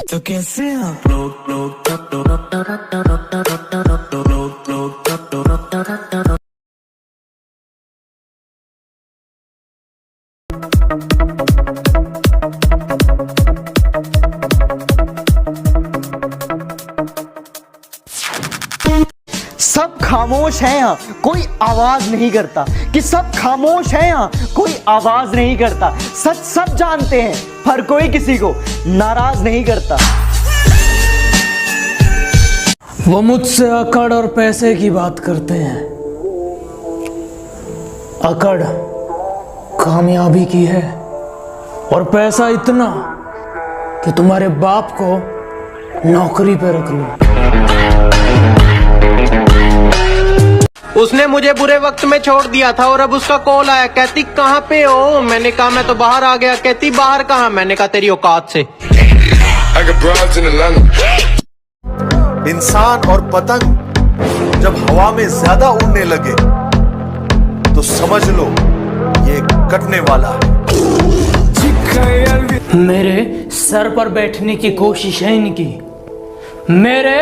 तो कैसे आप सब खामोश हैं यहाँ, कोई आवाज नहीं करता। कि सब खामोश हैं यहाँ, कोई आवाज नहीं करता। सच सब जानते हैं पर कोई किसी को नाराज नहीं करता। वो मुझसे अकड़ और पैसे की बात करते हैं। अकड़ कामयाबी की है और पैसा इतना कि तुम्हारे बाप को नौकरी पे रख लो। उसने मुझे बुरे वक्त में छोड़ दिया था और अब उसका कॉल आया, कहती कहाँ पे हो? मैंने कहा मैं तो बाहर आ गया। कहती बाहर कहाँ? मैंने कहा तेरी औकात से। इंसान और पतंग जब हवा में ज्यादा उड़ने लगे तो समझ लो ये कटने वाला है। मेरे सर पर बैठने की कोशिश है इनकी, मेरे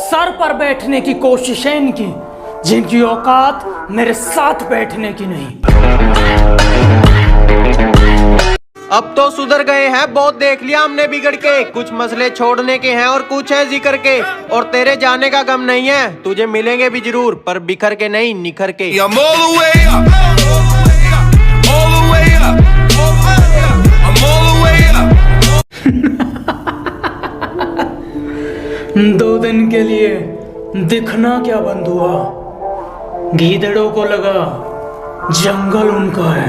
सर पर बैठने की कोशिश है इनकी, जिनकी औकात मेरे साथ बैठने की नहीं। अब तो सुधर गए हैं, बहुत देख लिया हमने बिगड़ के। कुछ मसले छोड़ने के हैं और कुछ है जिक्र के। और तेरे जाने का गम नहीं है, तुझे मिलेंगे भी जरूर पर बिखर के नहीं, निखर के। दो दिन के लिए दिखना क्या बंद हुआ, गीदड़ों को लगा जंगल उनका है।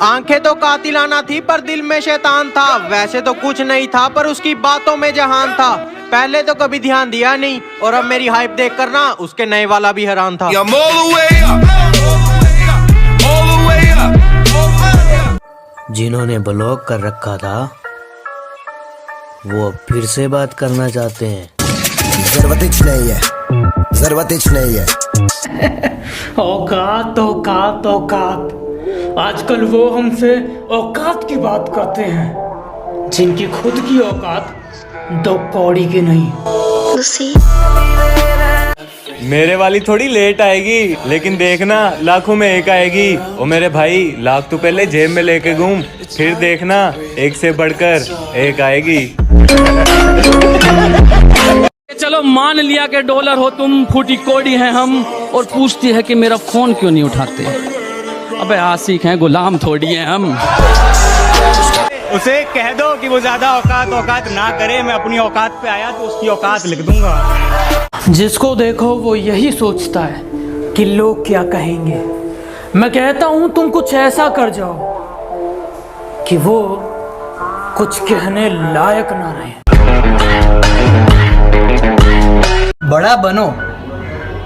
आंखें तो कातिलाना थी पर दिल में शैतान था। वैसे तो कुछ नहीं था पर उसकी बातों में जहान था। पहले तो कभी ध्यान दिया नहीं और अब मेरी हाइप देख कर ना उसके नए वाला भी हैरान था। जिन्होंने ब्लॉक कर रखा था वो अब फिर से बात करना चाहते हैं। जरूरत नहीं है। औकात औकात औकात, आजकल वो हमसे औकात की बात करते हैं जिनकी खुद की औकात दो कौड़ी की नहीं। मेरे वाली थोड़ी लेट आएगी, लेकिन देखना लाखों में एक आएगी। ओ मेरे भाई, लाख तो पहले जेब में लेके घूम, फिर देखना एक से बढ़कर एक आएगी। चलो मान लिया कि डॉलर हो तुम, फूटी कोड़ी हैं हम, और पूछती है कि मेरा फोन क्यों नहीं उठाते। अबे आशिक हैं, गुलाम थोड़ी हैं हम। उसे कह दो कि वो ज्यादा औकात ना करे। मैं अपनी औकात पे आया तो उसकी औकात लिख दूंगा। जिसको देखो वो यही सोचता है कि लोग क्या कहेंगे। मैं कहता हूं तुम कुछ ऐसा कर जाओ कि वो कुछ कहने लायक ना रहे। बड़ा बनो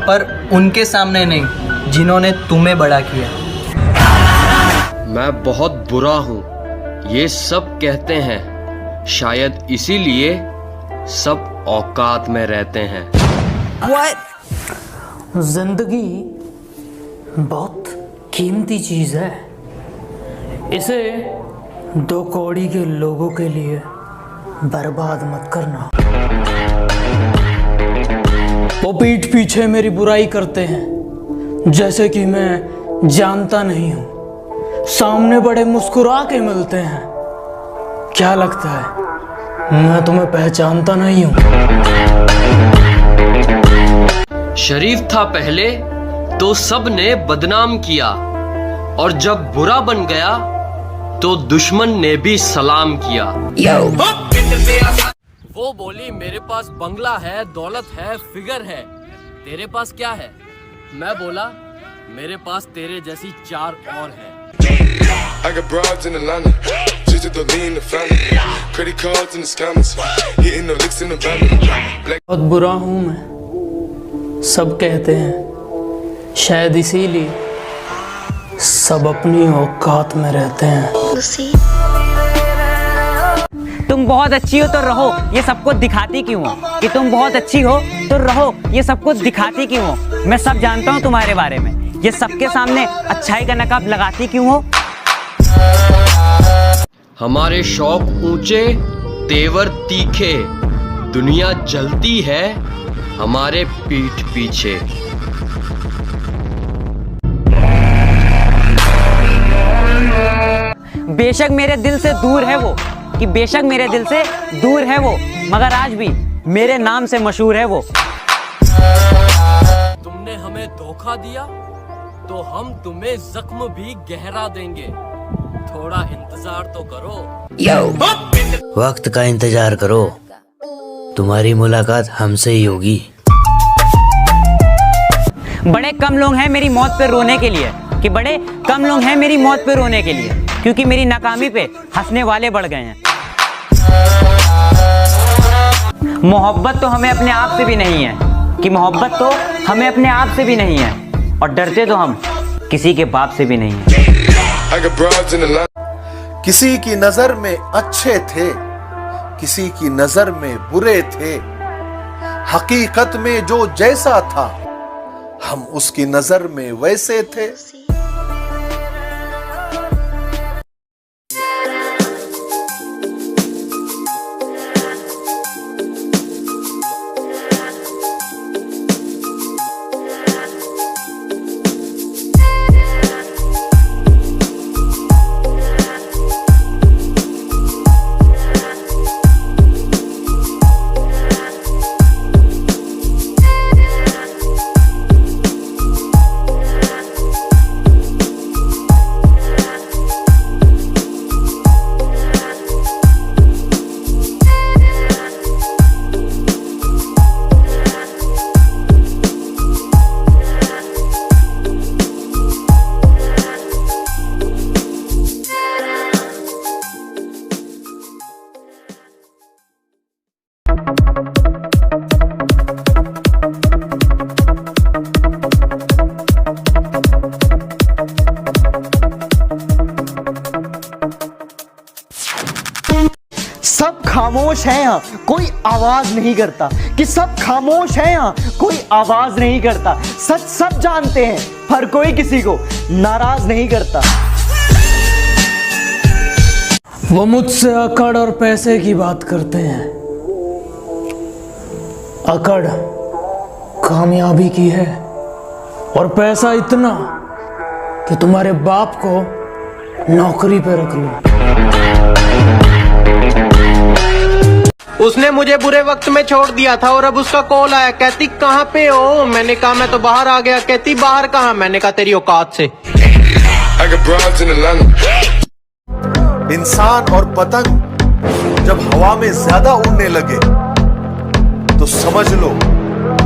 पर उनके सामने नहीं जिन्होंने तुम्हें बड़ा किया। मैं बहुत बुरा हूँ, ये सब कहते हैं, शायद इसीलिए सब औकात में रहते हैं। जिंदगी बहुत कीमती चीज है, इसे दो कौड़ी के लोगों के लिए बर्बाद मत करना। वो पीठ पीछे मेरी बुराई करते हैं जैसे कि मैं जानता नहीं हूं, सामने बड़े मुस्कुरा के मिलते हैं। क्या लगता है मैं तुम्हें पहचानता नहीं हूं? शरीफ था पहले तो सबने बदनाम किया, और जब बुरा बन गया तो दुश्मन ने भी सलाम किया। वो बोली मेरे पास बंगला है, दौलत है, फिगर है, तेरे पास क्या है? मैं बोला मेरे पास तेरे जैसी 4 और है। बहुत बुरा हूं मैं, सब कहते हैं, शायद इसीलिए सब अपनी औकात में रहते हैं। तुम बहुत अच्छी हो तो रहो, ये सबको दिखाती क्यों हो? कि तुम बहुत अच्छी हो तो रहो, ये सबको दिखाती क्यों हो? मैं सब जानता हूँ तुम्हारे बारे में, ये सबके सामने अच्छाई का नकाब लगाती क्यों हो? हमारे शौक ऊंचे, तेवर तीखे, दुनिया जलती है हमारे पीठ पीछे। बेशक मेरे दिल से दूर है वो, कि बेशक मेरे दिल से दूर है वो, मगर आज भी मेरे नाम से मशहूर है वो। तुमने हमें धोखा दिया तो हम तुम्हें जख्म भी गहरा देंगे, थोड़ा इंतजार तो करो। वक्त का इंतजार करो, तुम्हारी मुलाकात हमसे ही होगी। बड़े कम लोग हैं मेरी मौत पे रोने के लिए, कि बड़े कम लोग हैं मेरी मौत पे रोने के लिए, क्योंकि मेरी नाकामी पे हंसने वाले बढ़ गए हैं। मोहब्बत तो हमें अपने आप से भी नहीं है, कि मोहब्बत तो हमें अपने आप से भी नहीं है, और डरते तो हम किसी के बाप से भी नहीं है। किसी की नजर में अच्छे थे, किसी की नजर में बुरे थे, हकीकत में जो जैसा था हम उसकी नजर में वैसे थे। सब खामोश हैं यहाँ, कोई आवाज नहीं करता, कि सब खामोश हैं यहाँ, कोई आवाज नहीं करता। सच सब जानते हैं पर कोई किसी को नाराज नहीं करता। वो मुझसे अकड़ और पैसे की बात करते हैं। अकड़ कामयाबी की है, और पैसा इतना कि तुम्हारे बाप को नौकरी पे रख लो। उसने मुझे बुरे वक्त में छोड़ दिया था और अब उसका कॉल आया, कहती कहाँ पे हो? मैंने कहा मैं तो बाहर आ गया। कहती बाहर कहाँ? मैंने कहा तेरी औकात से। इंसान और पतंग जब हवा में ज्यादा उड़ने लगे तो समझ लो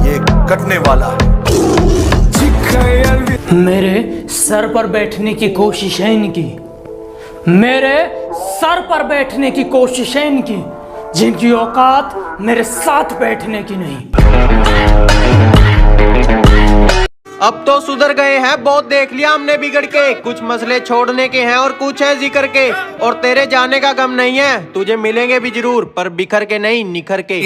ये कटने वाला है। मेरे सर पर बैठने की कोशिश है इनकी, मेरे सर पर बैठने की कोशिश है इनकी, जिनकी औकात मेरे साथ बैठने की नहीं। अब तो सुधर गए हैं, बहुत देख लिया हमने बिगड़ के। कुछ मसले छोड़ने के हैं और कुछ है जिक्र के, और तेरे जाने का गम नहीं है। तुझे मिलेंगे भी जरूर, पर बिखर के नहीं, निखर के।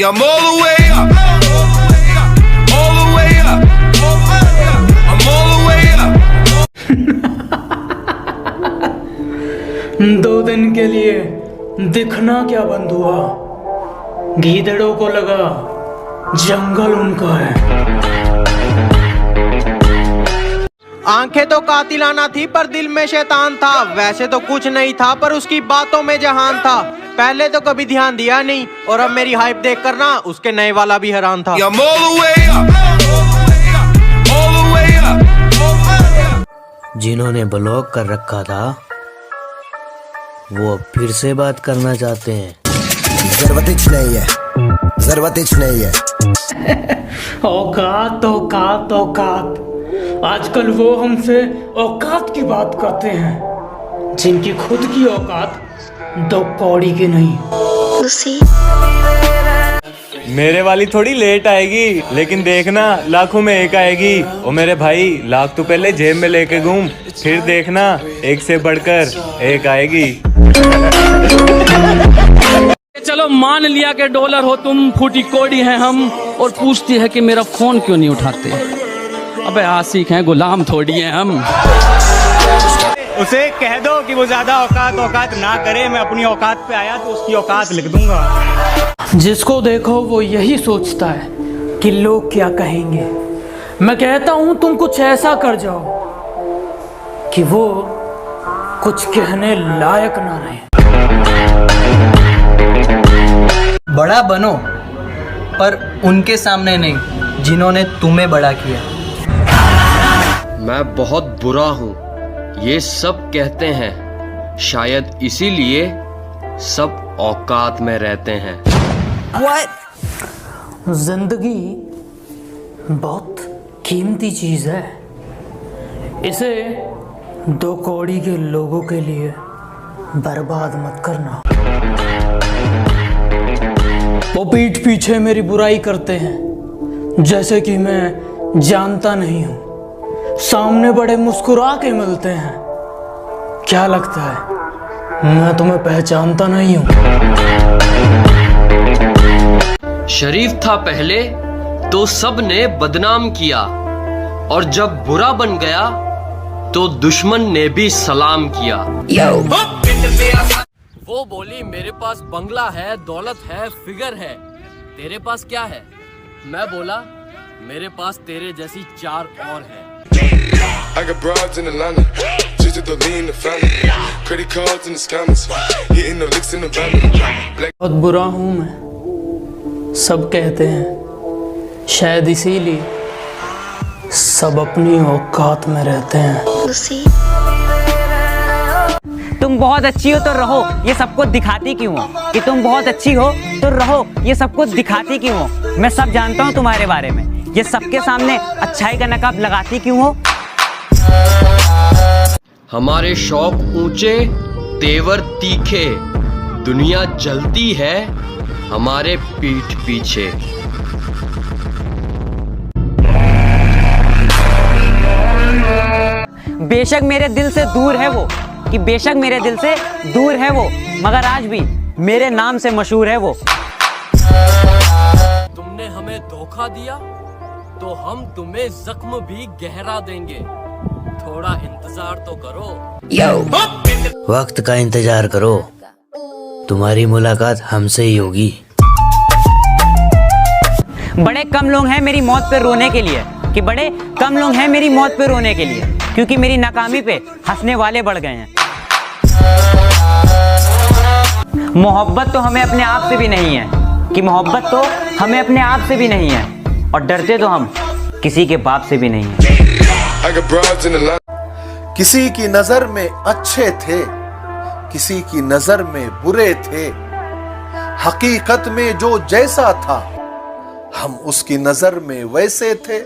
दो दिन के लिए दिखना क्या बंद हुआ, गीदड़ों को लगा जंगल उनका है। आंखें तो कातिलाना थी पर दिल में शैतान था। वैसे तो कुछ नहीं था पर उसकी बातों में जहान था। पहले तो कभी ध्यान दिया नहीं, और अब मेरी हाइप देख कर ना उसके नए वाला भी हैरान था। जिन्होंने ब्लॉक कर रखा था वो अब फिर से बात करना चाहते हैं। जरूरत नहीं है, जरूरत नहीं है। औकात औकात औकात, आजकल वो हमसे औकात की बात करते हैं जिनकी खुद की औकात दो कौड़ी की नहीं। मेरे वाली थोड़ी लेट आएगी, लेकिन देखना लाखों में एक आएगी। ओ मेरे भाई, लाख तो पहले जेब में लेके घूम, फिर देखना एक से बढ़कर एक आएगी। चलो मान लिया कि डॉलर हो तुम, फूटी कोड़ी हैं हम, और पूछती है कि मेरा फोन क्यों नहीं उठाते। अबे आशिक हैं, गुलाम थोड़ी हैं हम। उसे कह दो कि वो ज्यादा औकात ना करे। मैं अपनी औकात पे आया तो उसकी औकात लिख दूंगा। जिसको देखो वो यही सोचता है कि लोग क्या कहेंगे। मैं कहता हूं तुम कुछ ऐसा कर जाओ कि वो कुछ कहने लायक ना रहे। बड़ा बनो, पर उनके सामने नहीं जिन्होंने तुम्हें बड़ा किया। मैं बहुत बुरा हूँ, ये सब कहते हैं, शायद इसीलिए सब औकात में रहते हैं। जिंदगी बहुत कीमती चीज है, इसे 2 कौड़ी के लोगों के लिए बर्बाद मत करना। वो पीठ पीछे मेरी बुराई करते हैं जैसे कि मैं जानता नहीं हूं। सामने बड़े मुस्कुरा के मिलते हैं। क्या लगता है मैं तुम्हें पहचानता नहीं हूं? शरीफ था पहले तो सब ने बदनाम किया, और जब बुरा बन गया तो दुश्मन ने भी सलाम किया। वो बोली मेरे पास बंगला है, दौलत है, फिगर है, तेरे पास क्या है? मैं बोला मेरे पास तेरे जैसी 4 और है। बहुत बुरा हूं मैं, सब कहते हैं, शायद इसीलिए सब अपनी औकात में रहते हैं। तुम बहुत अच्छी हो तो रहो, ये सबको दिखाती क्यों हो? कि तुम बहुत अच्छी हो तो रहो, ये सबको दिखाती क्यों हो? मैं सब जानता हूँ तुम्हारे बारे में, ये सबके सामने अच्छाई का नकाब लगाती क्यों हो? हमारे शौक ऊंचे, तेवर तीखे, दुनिया जलती है हमारे पीठ पीछे। बेशक मेरे दिल से दूर है वो, कि बेशक मेरे दिल से दूर है वो, मगर आज भी मेरे नाम से मशहूर है वो। तुमने हमें धोखा दिया तो हम तुम्हें जख्म भी गहरा देंगे, थोड़ा इंतजार तो करो। वक्त का इंतजार करो, तुम्हारी मुलाकात हमसे ही होगी। बड़े कम लोग हैं मेरी मौत पे रोने के लिए, कि बड़े कम लोग हैं मेरी मौत पे रोने के लिए, क्योंकि मेरी नाकामी पे हंसने वाले बढ़ गए हैं। मोहब्बत तो हमें अपने आप से भी नहीं है, कि मोहब्बत तो हमें अपने आप से भी नहीं है, और डरते तो हम किसी के बाप से भी नहीं है। किसी की नजर में अच्छे थे, किसी की नजर में बुरे थे। हकीकत में जो जैसा था, हम उसकी नजर में वैसे थे।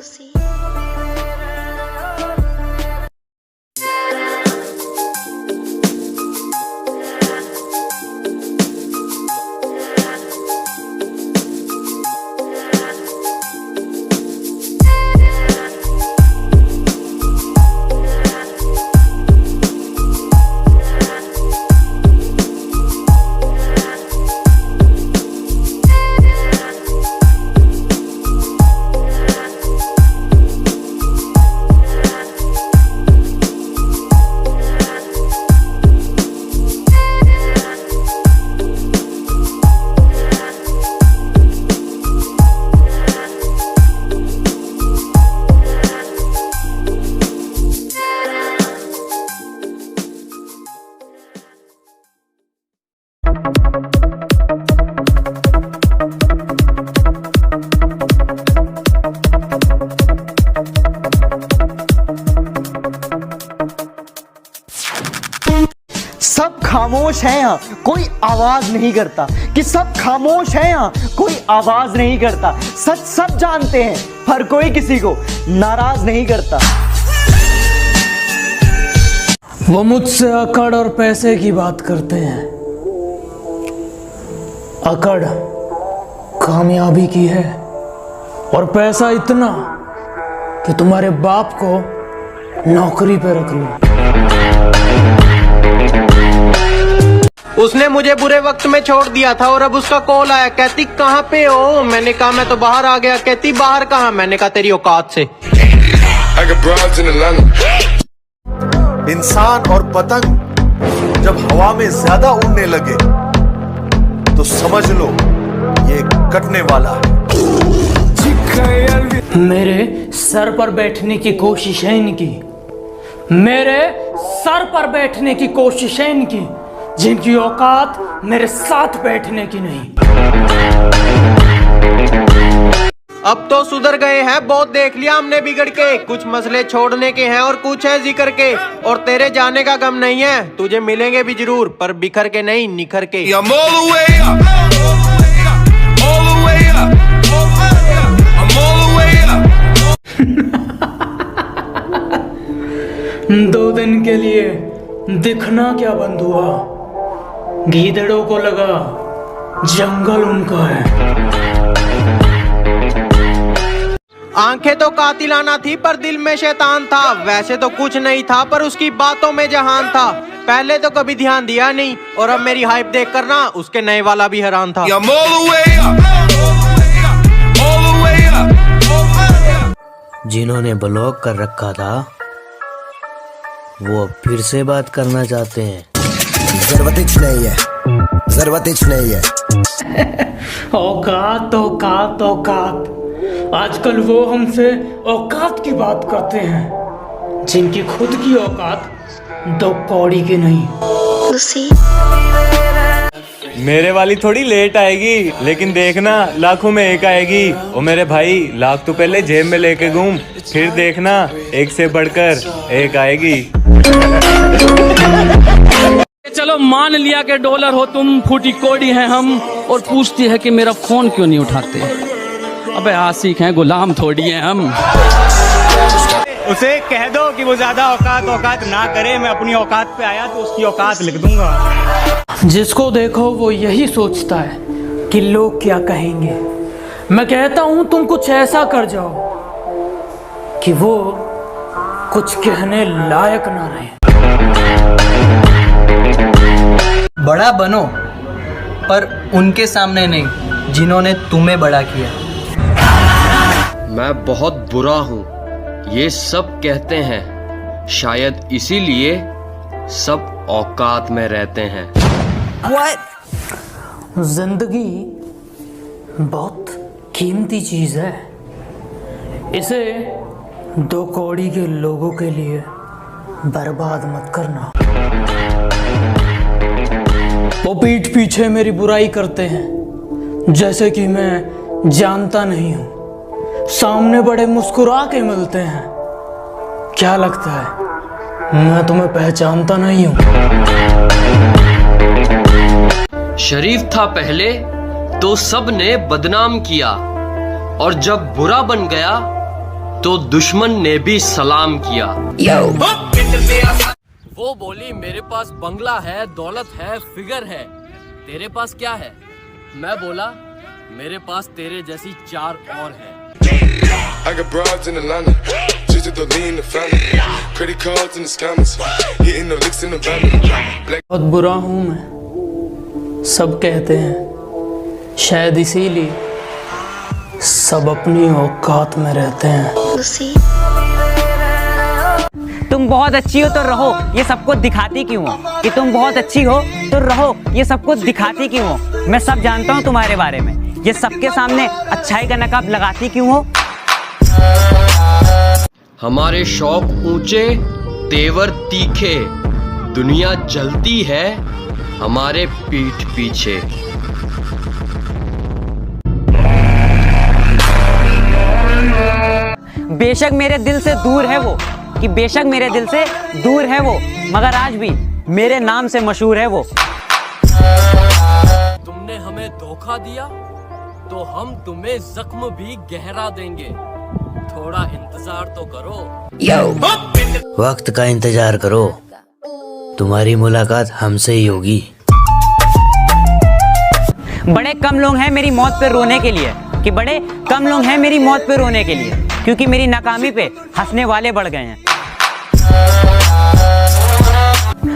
सब खामोश हैं यहाँ, कोई आवाज नहीं करता। कि सब खामोश हैं यहाँ, कोई आवाज नहीं करता। सच सब जानते हैं, पर कोई किसी को नाराज नहीं करता। वो मुझसे अकड़ और पैसे की बात करते हैं। अकड़ कामयाबी की है, और पैसा इतना कि तुम्हारे बाप को नौकरी पे रख लो। उसने मुझे बुरे वक्त में छोड़ दिया था, और अब उसका कॉल आया, कहती कहाँ पे हो? मैंने कहा मैं तो बाहर आ गया। कहती बाहर कहाँ? मैंने कहा तेरी औकात से। इंसान और पतंग जब हवा में ज्यादा उड़ने लगे तो समझ लो ये कटने वाला है। मेरे सर पर बैठने की कोशिश है इनकी, मेरे सर पर बैठने की कोशिश है इनकी, जिनकी औकात मेरे साथ बैठने की नहीं। अब तो सुधर गए हैं, बहुत देख लिया हमने बिगड़ के। कुछ मसले छोड़ने के हैं और कुछ है जिक्र के। और तेरे जाने का गम नहीं है, तुझे मिलेंगे भी जरूर, पर बिखर के नहीं, निखर के। दो दिन के लिए दिखना क्या बंद हुआ, गीदड़ों को लगा जंगल उनका है। आंखें तो कातिलाना थी पर दिल में शैतान था। वैसे तो कुछ नहीं था पर उसकी बातों में जहान था। पहले तो कभी ध्यान दिया नहीं और अब मेरी हाइप देख कर ना उसके नए वाला भी हैरान था। जिन्होंने ब्लॉक कर रखा था वो अब फिर से बात करना चाहते हैं। जरूरत नहीं है, जरूरत नहीं है। औकात औकात औकात, आजकल वो हमसे औकात की बात करते हैं जिनकी खुद की औकात दो कौड़ी की नहीं। मेरे वाली थोड़ी लेट आएगी, लेकिन देखना लाखों में एक आएगी। ओ मेरे भाई, लाख तो पहले जेब में लेके घूम, फिर देखना एक से बढ़कर एक आएगी। चलो मान लिया कि डॉलर हो तुम, फूटी कोड़ी हैं हम, और पूछती है कि मेरा फोन क्यों नहीं उठाते। अबे आशिक हैं, गुलाम थोड़ी हैं हम। उसे कह दो कि वो ज्यादा औकात ना करे। मैं अपनी औकात पे आया तो उसकी औकात लिख दूंगा। जिसको देखो वो यही सोचता है कि लोग क्या कहेंगे। मैं कहता हूं तुम कुछ ऐसा कर जाओ कि वो कुछ कहने लायक ना रहे। बड़ा बनो, पर उनके सामने नहीं जिन्होंने तुम्हें बड़ा किया। मैं बहुत बुरा हूँ, ये सब कहते हैं, शायद इसीलिए सब औकात में रहते हैं। जिंदगी बहुत कीमती चीज है, इसे दो कौड़ी के लोगों के लिए बर्बाद मत करना। वो पीठ पीछे मेरी बुराई करते हैं जैसे कि मैं जानता नहीं हूं, सामने बड़े मुस्कुरा के मिलते हैं। क्या लगता है मैं तुम्हें पहचानता नहीं हूं? शरीफ था पहले तो सब ने बदनाम किया, और जब बुरा बन गया तो दुश्मन ने भी सलाम किया। वो बोली मेरे पास बंगला है, दौलत है, फिगर है, तेरे पास क्या है? मैं बोला मेरे पास तेरे जैसी 4 और है। बहुत बुरा हूं मैं, सब कहते हैं, शायद इसीलिए सब अपनी औकात में रहते हैं। तुम बहुत अच्छी हो तो रहो, ये सबको दिखाती क्यों हो? कि तुम बहुत अच्छी हो तो रहो, ये सबको दिखाती क्यों हो? मैं सब जानता हूँ तुम्हारे बारे में, ये सबके सामने अच्छाई का नकाब लगाती क्यों हो? हमारे शौक ऊंचे, तेवर तीखे, दुनिया जलती है हमारे पीठ पीछे। बेशक मेरे दिल से दूर है वो, कि बेशक मेरे दिल से दूर है वो, मगर आज भी मेरे नाम से मशहूर है वो। तुमने हमें धोखा दिया तो हम तुम्हें जख्म भी गहरा देंगे, थोड़ा इंतजार तो करो। वक्त का इंतजार करो, तुम्हारी मुलाकात हमसे ही होगी। बड़े कम लोग हैं मेरी मौत पे रोने के लिए, कि बड़े कम लोग हैं मेरी मौत पे रोने के लिए, क्योंकि मेरी नाकामी पे हंसने वाले बढ़ गए हैं।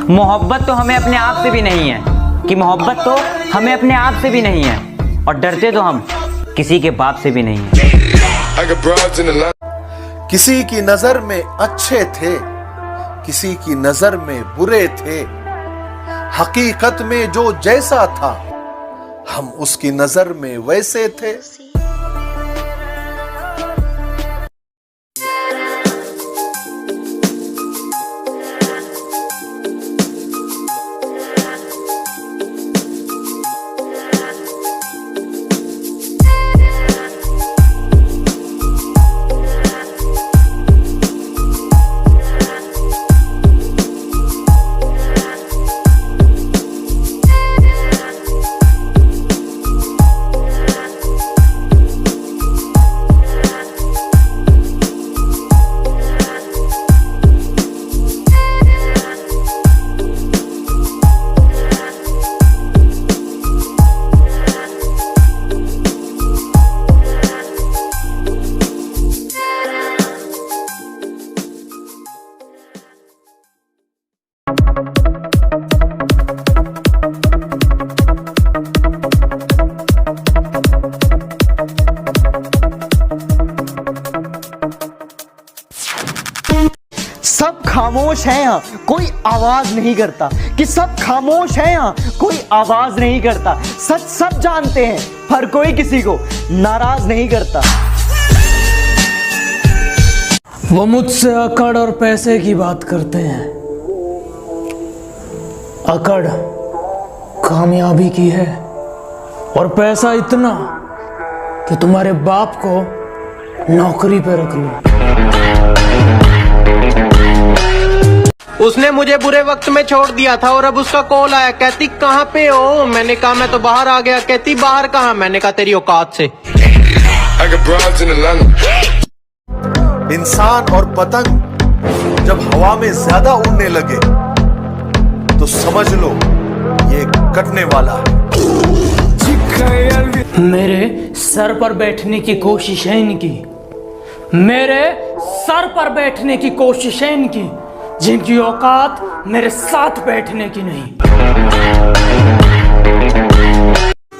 मोहब्बत तो हमें अपने आप से भी नहीं है, कि मोहब्बत तो हमें अपने आप से भी नहीं है, और डरते तो हम किसी के बाप से भी नहीं है। किसी की नजर में अच्छे थे, किसी की नजर में बुरे थे, हकीकत में जो जैसा था हम उसकी नजर में वैसे थे। सब खामोश हैं यहाँ, कोई आवाज नहीं करता। कि सब खामोश हैं यहाँ, कोई आवाज नहीं करता। सच सब जानते हैं पर कोई किसी को नाराज नहीं करता। वो मुझसे अकड़ और पैसे की बात करते हैं। अकड़ कामयाबी की है और पैसा इतना कि तुम्हारे बाप को नौकरी पे रख लो। उसने मुझे बुरे वक्त में छोड़ दिया था और अब उसका कॉल आया, कहती कहाँ पे हो? मैंने कहा मैं तो बाहर आ गया। कहती बाहर कहाँ? मैंने कहा तेरी औकात से। इंसान और पतंग जब हवा में ज्यादा उड़ने लगे तो समझ लो ये कटने वाला है। मेरे सर पर बैठने की कोशिश है इनकी, मेरे सर पर बैठने की कोशिश है इनकी, जिनकी औकात मेरे साथ बैठने की नहीं।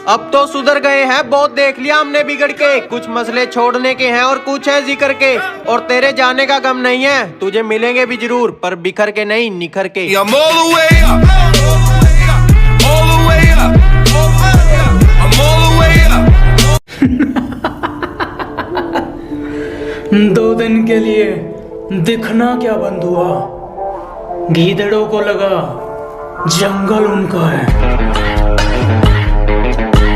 अब तो सुधर गए हैं, बहुत देख लिया हमने बिगड़ के। कुछ मसले छोड़ने के हैं और कुछ है जिक्र के। और तेरे जाने का गम नहीं है, तुझे मिलेंगे भी जरूर पर बिखर के नहीं, निखर के। दो दिन के लिए दिखना क्या बंद हुआ? गीदड़ों को लगा जंगल उनका है।